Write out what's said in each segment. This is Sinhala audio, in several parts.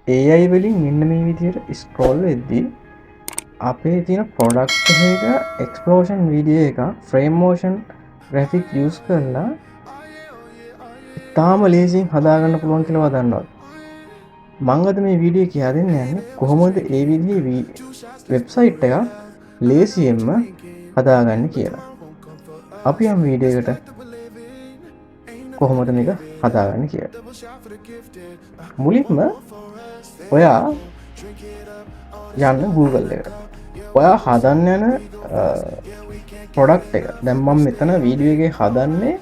AI වලින් මෙන්න මේ විදිහට ස්ක්‍රෝල් වෙද්දී අපේ තියෙන ප්‍රොඩක්ට් එක එක්ස්ප්ලෝෂන් වීඩියෝ එක ෆ්‍රේම් මෝෂන් ග්‍රැෆික් යූස් කරලා ඉතාම ලේසියෙන් හදාගන්න පුළුවන් කියලා දන්නවා. මම අද මේ වීඩියෝ කියා දෙන්න යන්නේ කොහොමද ඒ විදිහේ වෙබ්සයිට් එක ලේසියෙන්ම හදාගන්න කියලා. අපි යම් වීඩියෝ එකට කොහොමද මේක හදාගන්න කියලා. මුලින්ම ඔයා යන්න Google එකට. ඔයා හදන්න යන ප්‍රොඩක්ට් එක. දැන් මම මෙතන වීඩියෝ එකේ හදන්නේ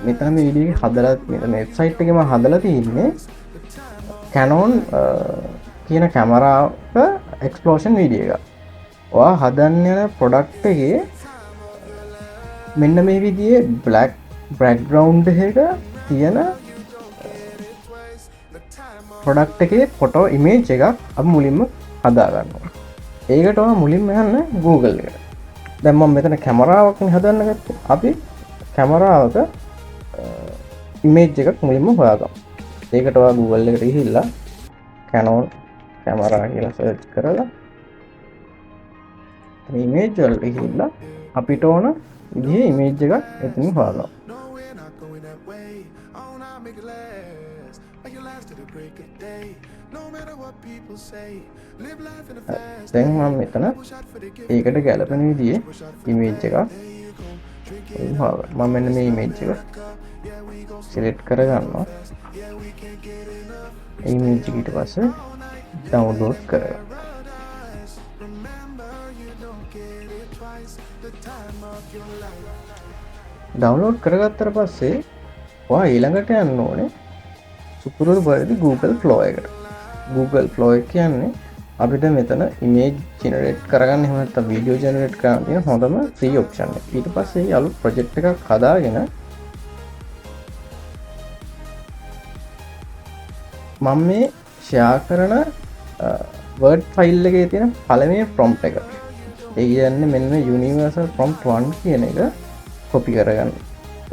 මෙතන මේ වීඩියෝ එකේ හදලා මෙතන වෙබ්සයිට් එකේ මම හදලා තියෙන්නේ Canon කියන කැමරාවක එක්ස්ප්ලෝෂන් වීඩියෝ එක. ඔයා හදන්න යන ප්‍රොඩක්ට් එකේ මෙන්න මේ විදිහේ black background එක තියෙන ප්‍රොඩක්ට් එකේ ෆොටෝ ඉමේජ් එකක් අපි මුලින්ම හදා ගන්නවා. ඒකට ඔයා මුලින්ම යන්න Google එකට. දැන් මම මෙතන කැමරාවක්නේ හදන්න ගත්තේ. අපි කැමරාවක ඉමේජ් එකක් මුලින්ම හොයාගමු. ඒකට ඔයා Google එකට ගිහිල්ලා Canon කැමරා කියලා සර්ච් කරලා මේ ඉමේජ් වලට ගිහිල්ලා අපිට ඕන විදිහේ ඉමේජ් එකක් එතනින් හොයාගමු. දැන් මම මෙතන ඒකට ගැලපෙන විදිහේ ඉමේජ් එකක් මම මෙන්න මේ ඉමේජ් එක සිලෙක්ට් කරගන්නවා. ඉමේජ් එක ඊට පස්සේ ඩවුන්ලෝඩ් කරගන්නවා. ඩවුන්ලෝඩ් කරගත්තට පස්සේ ඔයා ඊළඟට යන්න ඕනේ සුපුරුදු පරිදි Google Flow එකට. Google Flow එක කියන්නේ අපිට මෙතන ඉමේජ් ජෙනරේට් කරගන්න එහෙම නැත්නම් වීඩියෝ ජෙනරේට් කරන්න තියෙන හොඳම ෆ්‍රී ඔප්ෂන් එක. ඊට පස්සේ අලුත් ප්‍රොජෙක්ට් එකක් හදාගෙන මම මේ ෂෙයා කරන Word ෆයිල් එකේ තියෙන පළවෙනි prompt එක. ඒ කියන්නේ මෙන්න Universal Prompt 1 කියන එක කොපි කරගන්න.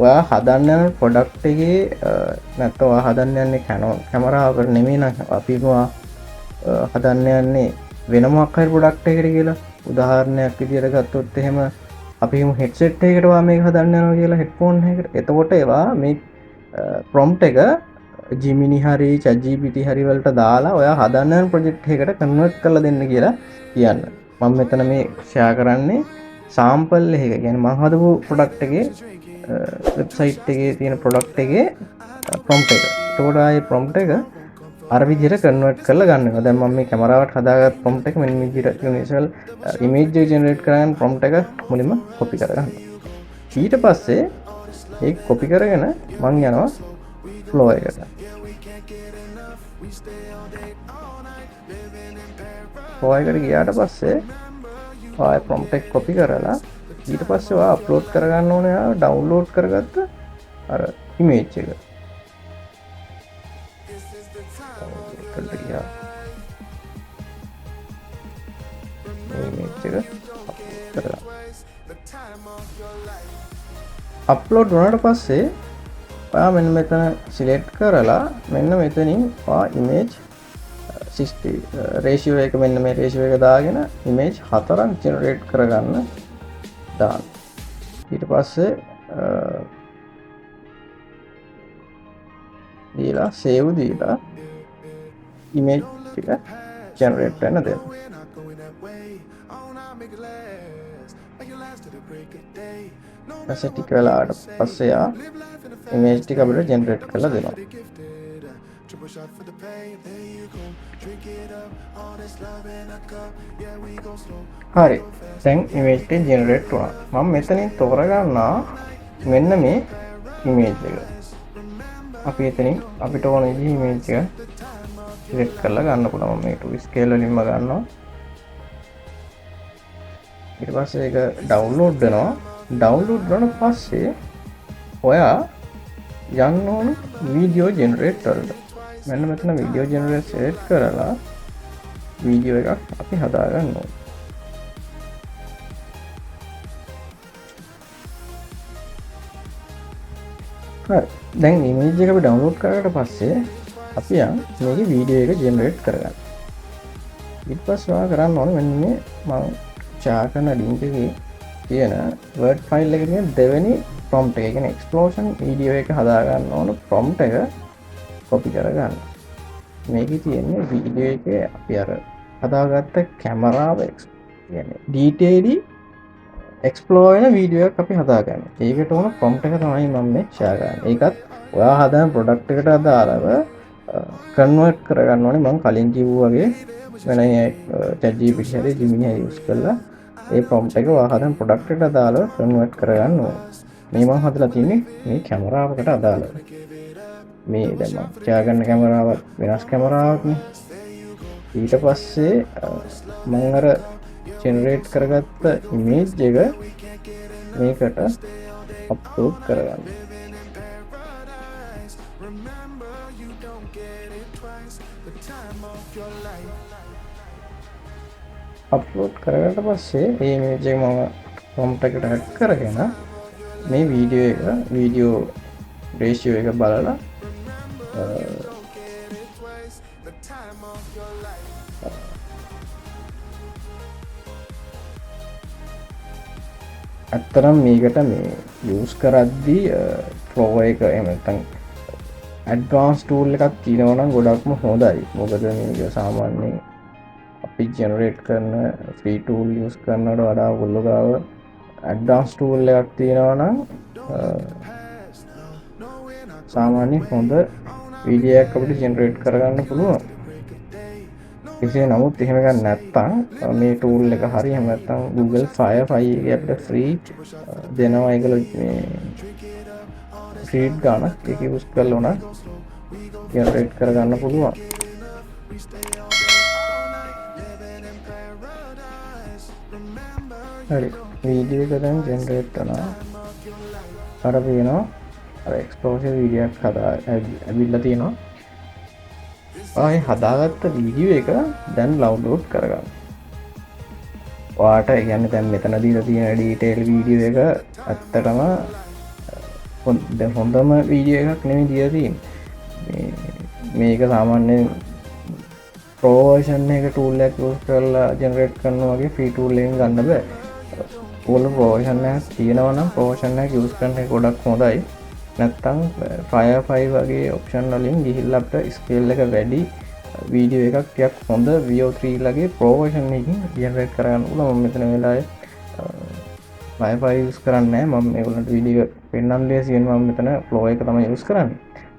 ඔයා හදන්න යන ප්‍රොඩක්ට් එකේ නැත්නම් ඔයා හදන්න යන්නේ Canon කැමරාවකට නෙමෙයි නම් අපි හදන්න යන්නේ වෙන මොකක් හරි ප්‍රොඩක්ට් එකකට කියලා. උදාහරණයක් විදියට ගත්තොත් එහෙම අපි හිමු headset එකකට ඔයා මේක හදන්න යනවා කියලා headphone එකකට. එතකොට ඒවා මේ prompt එක Gemini හරි ChatGPT හරි වලට දාලා ඔයා හදන්න යන ප්‍රොජෙක්ට් එකකට කන්වර්ට් කරලා දෙන්න කියලා කියන්න. මම මෙතන මේ ෂෙයා කරන්නේ සාම්පල් එක. කියන්නේ මම හදපු ප්‍රොඩක්ට් එකේ වෙබ්සයිට් එකේ තියෙන ප්‍රොඩක්ට් එකේ ප්‍රොම්ප්ට් එක. එතකොට ආයේ ප්‍රොම්ප්ට් එක අර විදිහට කන්වර්ට් කරලා ගන්නවා. දැන් මම මේ කැමරාවට හදාගත් ප්‍රොම්ප්ට් එක මෙන්න මේ විදිහට යුනිවර්සල් ඉමේජ් එක ජෙනරේට් කරගන්න ප්‍රොම්ප්ට් එක මුලින්ම කොපි කරගන්නවා. ඊට පස්සේ ඒක කොපි කරගෙන මම යනවා Flow එකට. Flow එකට ගියාට පස්සේ ආයේ ප්‍රොම්ප්ට් එක කොපි කරලා ඊට පස්සේ ඔයා අප්ලෝඩ් කරගන්න ඕනේ ආ ඩවුන්ලෝඩ් කරගත්ත අර ඉමේජ් එක. අප්ලෝඩ් වුණාට පස්සේ ඔයා මෙන්න මෙතන සිලෙක්ට් කරලා මෙන්න මෙතනින් ඔයා ඉමේජ් 60 රේෂියෝ එක මෙන්න මේ රේෂියෝ එක දාගෙන ඉමේජ් 4ක් ජෙනරේට් කරගන්න දාන්න. ඊට පස්සේ දීලා save දීලා ඉමේජ් ටික ජෙනරේට් වෙන්න දෙන්න. ඊපස්සේ ටික වෙලාවට පස්සේ ආ ඉමේජ් ටික අපිට ජෙනරේට් කරලා දෙනවා. හරි. දැන් ඉමේජ් එක ජෙනරේට් වුණා. මම මෙතනින් තෝරගන්නවා මෙන්න මේ ඉමේජ් එක. අපි එතනින් අපිට ඕන විදිහේ ඉමේජ් එක සිලෙක්ට් කරලා ගන්න පුළුවන්. මම මේක ස්කේල් වලින්ම ගන්නවා. ඊට පස්සේ ඒක ඩවුන්ලෝඩ් වෙනවා. ඩවුන්ලෝඩ් වුණාට පස්සේ ඔයා යන්න ඕන වීඩියෝ ජෙනරේටර් වලට. මෙන්න මෙතන වීඩියෝ ජෙනරේටර් සෙලෙක්ට් කරලා වීඩියෝ එකක් අපි හදා ගන්න ඕන. හරි. දැන් ඉමේජ් එක අපි ඩවුන්ලෝඩ් කරාට පස්සේ අපි මේක වීඩියෝ එක ජෙනරේට් කරගන්න. ඊට පස්සේ ඔයා කරන්න ඕනේ මෙන්න මේ මම ෂෙයා කරන ලින්ක් එකේ තියෙන Word file එකේ තියෙන දෙවෙනි prompt එක. ඒ කියන්නේ explosion video එක හදා ගන්න ඕන prompt එක copy කරගන්න. මේකේ තියෙන්නේ වීඩියෝ එකේ අපි අර හදාගත්ත කැමරාව කියන්නේ detail explore වෙන වීඩියෝ එකක් අපි හදාගන්න. ඒකට ඕන prompt එක තමයි මම මේ ෂෙයා කරන්නේ. ඒකත් ඔයා හදන product එකට අදාළව convert කරගන්න ඕනේ. මම කලින් කිව්වා වගේ වෙන ChatGPT හරි Gemini හරි use කරලා ඒ prompt එක ඔයා හදන product එකට අදාළව convert කරගන්න ඕනේ. මේ මම හදලා තින්නේ මේ කැමරාවකට අදාළව. මේ දැන් මම ෂෙයා කරන කැමරාව වෙනස් කැමරාවක්නේ. ඊට පස්සේ මම අර ජෙනරේට් කරගත්ත ඉමේජ් එක මේකට අප්ලෝඩ් කරගන්න. අප්ලෝඩ් කරගන්න පස්සේ මේ ඉමේජ් එක මම prompt එකට ඇඩ් කරගෙන මේ වීඩියෝ රේෂියෝ එක බලලා ඇත්තරම් මේකට මේ යූස් කරද්දී ෆ්ලෝ එක එහෙම නැත්නම් ඇඩ්වාන්ස් ටූල් එකක් තියෙනවා නම් ගොඩක්ම හොඳයි. මොකද මේක සාමාන්‍යයෙන් අපි ජෙනරේට් කරන ෆ්‍රී ටූල් යූස් කරනවට වඩා ඔයගොල්ලෝ ගාව ඇඩ්වාන්ස් ටූල් එකක් තියෙනවා නම් සාමාන්‍යයෙන් හොඳ වීඩියෝ එකක් අපිට ජෙනරේට් කරගන්න පුළුවන්. කෙසේ නමුත් එහෙම ගන්න නැත්නම් මේ ටූල් එක හරි එහෙම නැත්නම් Google Firefly එකේ අපිට ෆ්‍රී දෙනවා. ඒගොල්ලෝ මේ ෆ්‍රී ගානක් ඒක යූස් කරලා උනා ජෙනරේට් කරගන්න පුළුවන්. හරි වීඩියෝ එක දැන් ජෙනරේට් කරනවා. අර වෙනවා අර එක්ස්පෝෂර් වීඩියෝ එකක් ඇවිල්ලා තියෙනවා. ආයේ හදාගත්ත වීඩියෝ එක දැන් ඩවුන්ලෝඩ් කරගන්න. ඔයාට කියන්නේ දැන් මෙතන දීලා තියෙන ඩීටේල් වීඩියෝ එක ඇත්තටම දැන් හොඳම වීඩියෝ එකක් නෙමෙයි දීලා තියෙන්නේ. මේක සාමාන්‍යයෙන් pro version එක tool එකක් use කරලා generate කරනවා වගේ free tool එකෙන් ගන්න බෑ. ඕගොල්ලෝ pro version එකක් තියෙනවා නම් pro version එක use කරන එක ගොඩක් හොඳයි. නැත්තම් Firefly වගේ option වලින් ගිහිල්ලා අපිට scale එක වැඩි වීඩියෝ එකක් ටිකක් හොඳ VO3 ලගේ pro version එකකින් generate කරගන්න පුළුවන්. මම මෙතන වෙලාවේ Firefly use කරන්නේ නැහැ. මම මේගොල්ලන්ට වීඩියෝ පෙන්නන්න ලේසියෙන් මම මෙතන flow එක තමයි use කරන්නේ.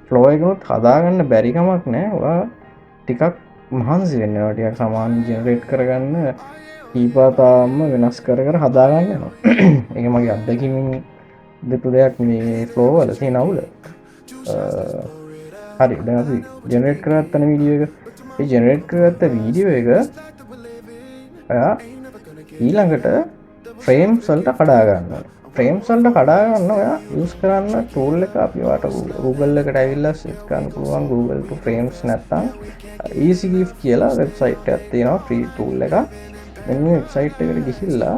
flow එකනොත් හදාගන්න බැරි කමක් නැහැ. ඔයා ටිකක් මහන්සි වෙන්න ඕන. ටිකක් සමාන generate කරගන්න කීපතාවම වෙනස් කර කර හදාගන්න යනවා. ඒක මගේ අත්දැකීමින් දෙපු දෙයක් මේ flow වල තියෙන අවුල. හරි දැන් අපි generate කරගත්ත වීඩියෝ එක මේ generate කරගත්ත වීඩියෝ එක ඔයා ඊළඟට frames වලට කඩා ගන්නවා. frames වලට කඩා ගන්න ඔයා use කරන්න tool එක අපි වාට Google එකට ඇවිල්ලා search කරන්න පුළුවන්. Google to frames නැත්තම් EasyGIF කියලා website එකක් තියෙනවා free tool එකක්. මෙන්න මේ website එකට ගිහිල්ලා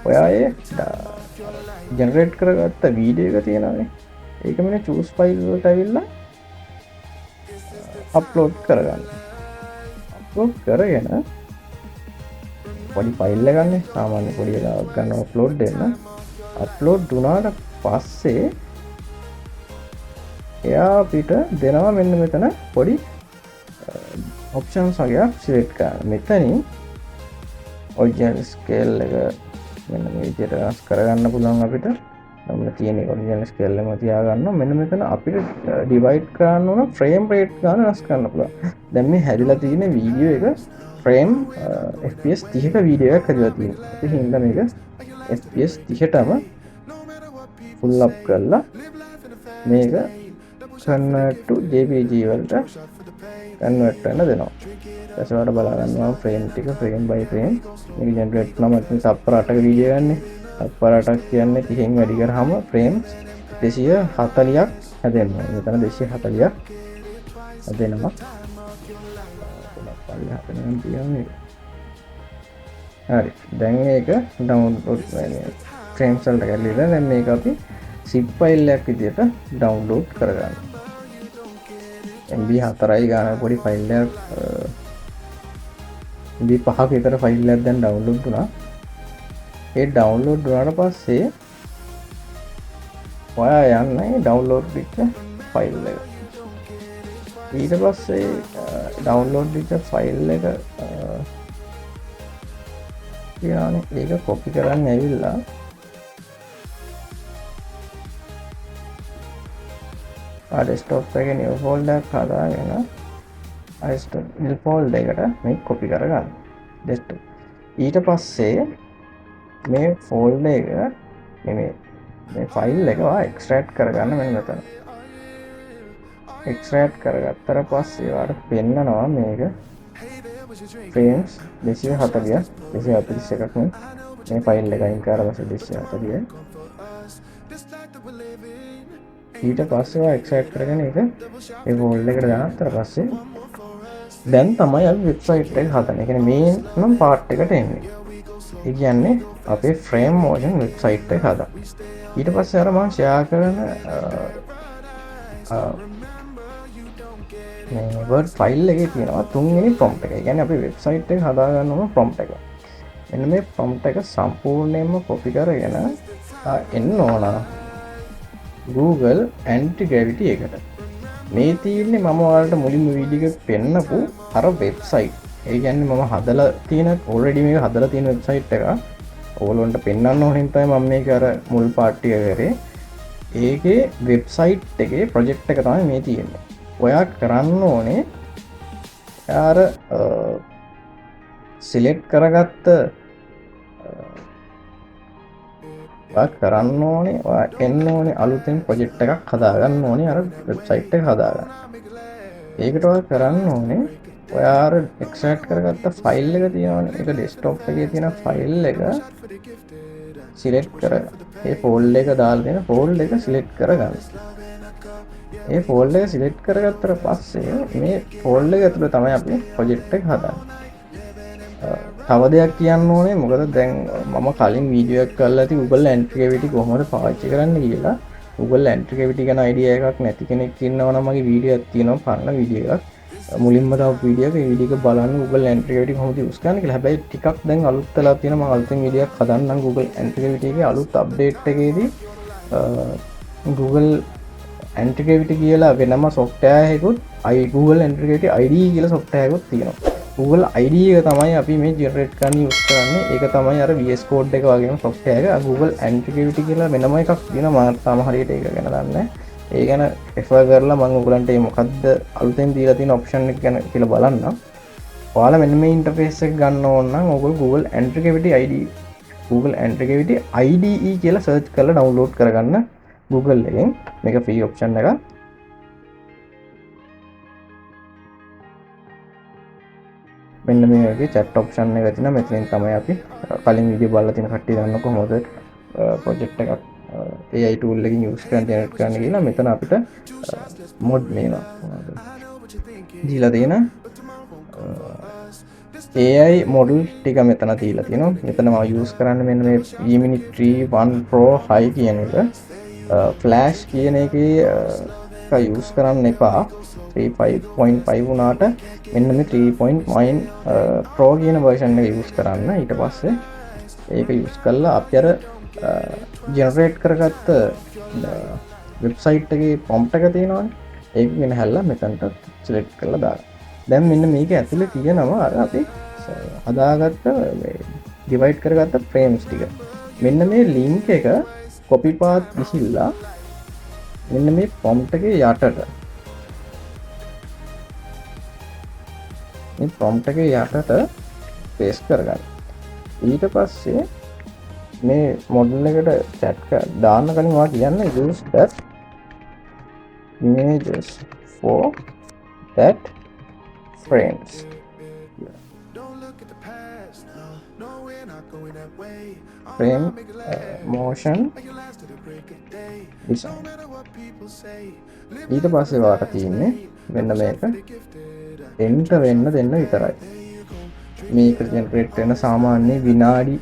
ඔයා ඒ ජෙනරේට් කරගත්ත වීඩියෝ එක තියෙනවානේ. ඒක මෙන්න choose file වලට ඇවිල්ලා අප්ලෝඩ් කරගන්න. අප්ලෝඩ් කරගෙන පොඩි ෆයිල් එකක් ගන්න. සාමාන්‍ය පොඩි වෙලාවක් ගන්න අප්ලෝඩ් දෙන්න. අප්ලෝඩ් වුණාට පස්සේ එයා අපිට දෙනවා මෙන්න මෙතන පොඩි ඔප්ෂන්ස් වගේක් සිලෙක්ට් කරන්න. මෙතනින් ඔරිජිනල් ස්කේල් එක මෙන්න මේ විදිහට වෙනස් කරගන්න පුළුවන් අපිට. නම් තියෙන ඔරිජිනල් ස්කේල් එකම තියාගන්න. මෙන්න මෙතන අපිට ඩිවයිඩ් කරන්න ඕන ෆ්‍රේම් රේට් ගන්න වෙනස් කරන්න පුළුවන්. දැන් මේ හැදිලා තියෙන වීඩියෝ එක ෆ්‍රේම් FPS 30ක වීඩියෝ එකක් හැදලා තියෙනවා. ඒ හින්දා මේක FPS 30ටම ෆුල් අප් කරලා මේක convert to JPG වලට convert කරන්න දෙනවා. ඊට පස්සේ බලලා ගන්නවා frame ටික frame by frame මේක generate කරනවා. මම සප්පර 8ක වීඩියෝ ගන්නේ. සප්පර 8ක් කියන්නේ 30න් වැඩි කරාම frames 240ක් හැදෙනවා. මෙතන 240ක් හැදෙනවා. හරි දැන් මේක ඩවුන්ලෝඩ් වෙන්නේ frames වලට ගිහලා දැන් මේක අපි zip file එකක් විදිහට ඩවුන්ලෝඩ් කරගන්න. MB 4යි ගාන පොඩි ෆයිල් එකක් MB 5ක විතර ෆයිල් එකක් දැන් ඩවුන්ලෝඩ් වුණා. ඒ ඩවුන්ලෝඩ් වුණාට පස්සේ ඔයා යන්න ඒ ඩවුන්ලෝඩ් වෙච්ච ෆයිල් එක. ඊට පස්සේ ඩවුන්ලෝඩ් වෙච්ච ෆයිල් එක කියනවානේ ඒක කොපි කරන්න ඇවිල්ලා ඩෙස්ක්ටොප් එකේ නිව් ෆෝල්ඩර් එකක් හදාගෙන නිව් ෆෝල්ඩර් එකට මේක කොපි කරගන්න ඩෙස්ක්ටොප්. ඊට පස්සේ මේ ෆෝල්ඩර් එක මේ ෆයිල් එක එක්ස්ට්‍රැක්ට් කරගන්න මෙන්න මෙතන. එක්ස්ට්‍රැක්ට් කරගත්තට පස්සේ ඔයාලට පෙන්නනවා මේක ෆ්‍රේම්ස් 240 241ක් මේ ෆයිල් එක අයින් කරලා 240. ඊට පස්සේ ඔයා එක්ස්ට්‍රැක්ට් කරගෙන ඒක ඒ ෆෝල්ඩර් එකට දාන්නතර පස්සේ දැන් තමයි අපි වෙබ්සයිට් එක හදන්නේ. ඒ කියන්නේ මේ නම් පාර්ට් එකට එන්නේ. ඒ කියන්නේ අපේ ෆ්‍රේම් මොෂන් වෙබ්සයිට් එක හදා. ඊට පස්සේ අර මම ෂෙයා කරන මේ වර්ඩ් ෆයිල් එකේ තියෙනවා තුන්වෙනි ප්‍රොම්ප්ට් එක. ඒ කියන්නේ අපි වෙබ්සයිට් එක හදා ගන්න ඕන ප්‍රොම්ප්ට් එක. මෙන්න මේ ප්‍රොම්ප්ට් එක සම්පූර්ණයෙන්ම කොපි කරගෙන එන්න ඕන Google Anti-Gravity එකට. මේ තියෙන්නේ මම ඔයාලට මුලින්ම වීඩියෝ එකේ පෙන්නපු අර වෙබ්සයිට්. ඒ කියන්නේ මම හදලා තියෙන already මේක හදලා තියෙන වෙබ්සයිට් එක. ඕගොල්ලන්ට පෙන්වන්න ඕන හින්දා මම මේක අර මුල් පාර්ට් එක කරේ. ඒකේ වෙබ්සයිට් එකේ ප්‍රොජෙක්ට් එක තමයි මේ තියෙන්නේ. ඔයා කරන්න ඕනේ අර සිලෙක්ට් කරගත්ත කරන්න ඕනේ එන්න ඕනේ අලුතෙන් ප්‍රොජෙක්ට් එකක් හදාගන්න ඕනේ අර වෙබ්සයිට් එක හදාගන්න. ඒකට ඔයා කරන්න ඕනේ ඔයා අර එක්ස්ට්‍රැක්ට් කරගත්ත ෆයිල් එක තියෙනවනේ ඒක ඩෙස්ක්ටොප් එකේ තියෙන ෆයිල් එක සිලෙක්ට් කරගන්න. ඒ ෆෝල්ඩර් එක දාලා තියෙන ෆෝල්ඩර් එක සිලෙක්ට් කරගන්න. ඒ ෆෝල්ඩර් එක සිලෙක්ට් කරගත්තට පස්සේ මේ ෆෝල්ඩර් එක ඇතුළේ තමයි අපි ප්‍රොජෙක්ට් එක හදන්නේ. තව දෙයක් කියන්න ඕනේ මොකද දැන් මම කලින් වීඩියෝ එකක් කරලා තියෙ Google Anti-Gravity කොහොමද පාවිච්චි කරන්න කියලා. Google Anti-Gravity ගැන අයිඩියා එකක් නැති කෙනෙක් ඉන්නවා නම් මගේ වීඩියෝ එකක් තියෙනවා පරණ වීඩියෝ එකක්. මුලින්ම තව වීඩියෝ එක වීඩියෝ එක බලන්න Google Anti-Gravity කොහොමද යූස් කරන්නේ කියලා. හැබැයි ටිකක් දැන් අලුත් වෙලා තියෙනවා මම අලුතෙන් වීඩියෝ එකක් හදන්නම් Google Anti-Gravity එකේ අලුත් අප්ඩේට් එකේදී Google Anti-Gravity කියලා වෙනම software එකකුත් Google Anti-Gravity ID කියලා software එකකුත් තියෙනවා. Google ID එක තමයි අපි මේ generate කරන්න use කරන්නේ. ඒක තමයි අර VS Code එක වගේම software එක. Google Anti-Gravity කියලා වෙනම එකක් තියෙනවා. මම තාම හරියට ඒක ගැන දන්නේ නැහැ. ඒ ගැන refer කරලා මම ඔයගලන්ට මේ මොකද්ද අලුතෙන් දීලා තියෙන option එක ගැන කියලා බලන්නම්. ඔයාලා මෙන්න මේ interface එක ගන්න ඕන නම් ඔයගොල්ලෝ Google Anti-Gravity IDE කියලා search කරලා download කරගන්න Google එකෙන්. මේක free option එකක්. මෙන්න මේ වගේ chat option එක තියෙනවා. මෙතනින් තමයි අපි කලින් වීඩියෝ බලලා තියෙන කට්ටිය දන්න කොහොමද project එකක් AI tool එකකින් use කරන්න generate කරන්න කියලා. මෙතන අපිට mod මේවා දීලා තියෙන AI model ටික මෙතන දීලා තියෙනවා. මෙතන මම use කරන්නේ මෙන්න මේ Gemini 3.1 Pro High කියන එක. Flash කියන එකේ use කරන්න එපා. 3.5 වුණාට මෙන්න මේ 3.9 Pro කියන version එක use කරන්න. ඊට පස්සේ ඒක use කරලා අපි අර generate කරගත්ත website එකේ prompt එක තියෙනවනේ. ඒක ගෙනහැල්ලා මෙතනට select කරලා දාන්න. දැන් මෙන්න මේක ඇතුලේ තියෙනවා අර අපි හදාගත්ත divide කරගත්ත frames ටික. මෙන්න මේ link එක copy path ගිහිල්ලා මෙන්න මේ prompt එකේ යටට මේ prompt එකේ යටට paste කරගන්න. ඊට පස්සේ මේ model එකට chat දාන්න කලින් ඔයා කියන්න use that images for that frames. Frame motion design. ඊට පස්සේ වාට තියෙන්නේ මෙන්න මේක enter වෙන්න දෙන්න විතරයි. මේක generate වෙන සාමාන්‍ය විනාඩි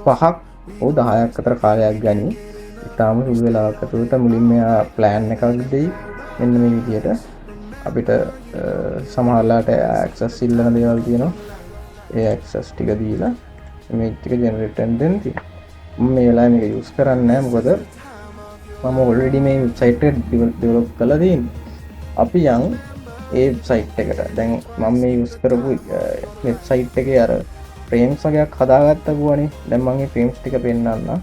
5ක් හෝ 10ක් අතර කාලයක් ගනී. ඉතාලම සුළු වෙලාවක් ඇතුළත මුලින්ම plan එකක් දෙයි. මෙන්න මේ විදියට අපිට සමහරලාට ඇක්සස් ඉල්ලන දේවල් තියෙනවා. ඒ ඇක්සස් ටික දීලා ඉමේජ් ටික ජෙනරේට් වෙන්න දෙන්න තියෙනවා. මම මේ වෙලාවේ මේක යූස් කරන්නේ නැහැ මොකද මම ඔල්රෙඩි මේ වෙබ්සයිට් එක ඩෙවලොප් කරලා තියෙනවා. අපි යන් ඒ වෙබ්සයිට් එකට. දැන් මම මේ යූස් කරපු වෙබ්සයිට් එකේ අර ෆ්‍රේම්ස් වගේක් හදාගත්තා වුණානේ. දැන් මම මේ ෆ්‍රේම්ස් ටික පෙන්නන්නම්.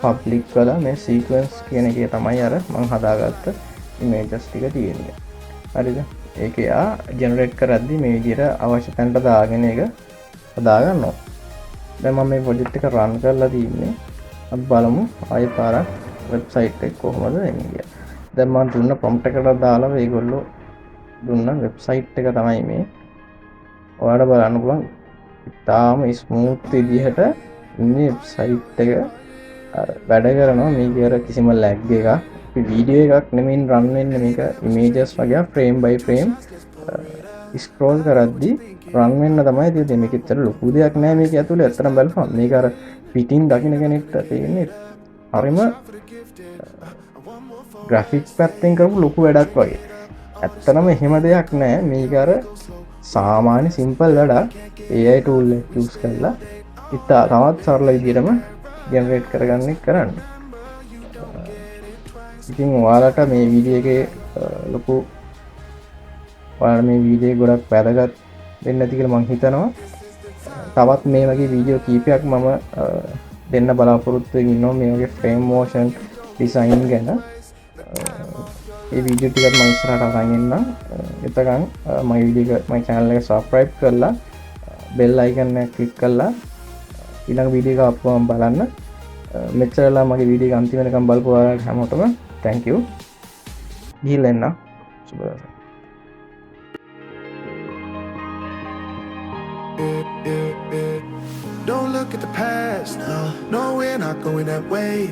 පබ්ලික් කළා මේ සීක්වෙන්ස් කියන එකේ තමයි අර මම හදාගත්ත ඉමේජස් ටික තියෙන්නේ. හරිද? ඒක යා ජෙනරේට් කරද්දි මේ විදිහට අවශ්‍ය තැනට දාගෙන ඒක හදාගන්නවා. දැන් මම මේ ප්‍රොජෙක්ට් එක රන් කරලා තින්නේ. අපි බලමු ආයෙ පාරක් වෙබ්සයිට් එක කොහොමද එන්නේ කියලා. දැන් මම දුන්න ප්‍රොම්ප්ට් එකට දාලා මේගොල්ලෝ දුන්න වෙබ්සයිට් එක තමයි මේ. ඔයාලට බලන්න පුළුවන් ඉතාලම ස්මූත් විදිහට ඉන්නේ වෙබ්සයිට් එක වැඩ කරනවා. මේක අර කිසිම ලැග් එකක් වීඩියෝ එකක් නෙමෙයි රන් වෙන්නේ. මේක ඉමේජස් වගේ ෆ්‍රේම් බයි ෆ්‍රේම් ස්ක්‍රෝල් කරද්දි රන් වෙන්න තමයි තියෙන්නේ. මේක ඇත්තට ලොකු දෙයක් නෑ මේක ඇතුලේ. ඇත්තටම බලපන් මේක අර පිටින් දකින්න කෙනෙක්ට තේන්නේ හරිම ග්‍රැෆික්ස් පැත්තෙන් කරපු ලොකු වැඩක් වගේ. ඇත්තටම එහෙම දෙයක් නෑ. මේක අර සාමාන්‍ය සිම්පල් වැඩක්. AI tool එක යූස් කරලා තවත් සරල විදිහටම ජෙනරේට් කරගන්න කරන්න. ඉතින් ඔයාලට මේ වීඩියෝ එකේ ලොකු ඔයාලට මේ වීඩියෝ ගොඩක් වැදගත් වෙන්න ඇති කියලා මම හිතනවා. තවත් මේ වගේ වීඩියෝ කීපයක් මම දෙන්න බලාපොරොත්තු වෙනවා මේ වගේ ෆ්‍රේම් මොෂන් ඩිසයින් ගැන. ඒ වීඩියෝ ටිකත් මම ඉස්සරහට අරන් එන්නම්. එතකන් මගේ වීඩියෝ එක මගේ channel එක subscribe කරලා bell icon එක click කරලා ඊළඟ වීඩියෝ එක අප්ලෝඩ් බලන්න. මෙච්චරලා මගේ වීඩියෝ එක අන්තිම වෙනකම් බලපු ඔයාලට හැමෝටම thank you. ගිහින් එන්න. සුබ දවසක්. Don't look at the past, no, we're not going that way.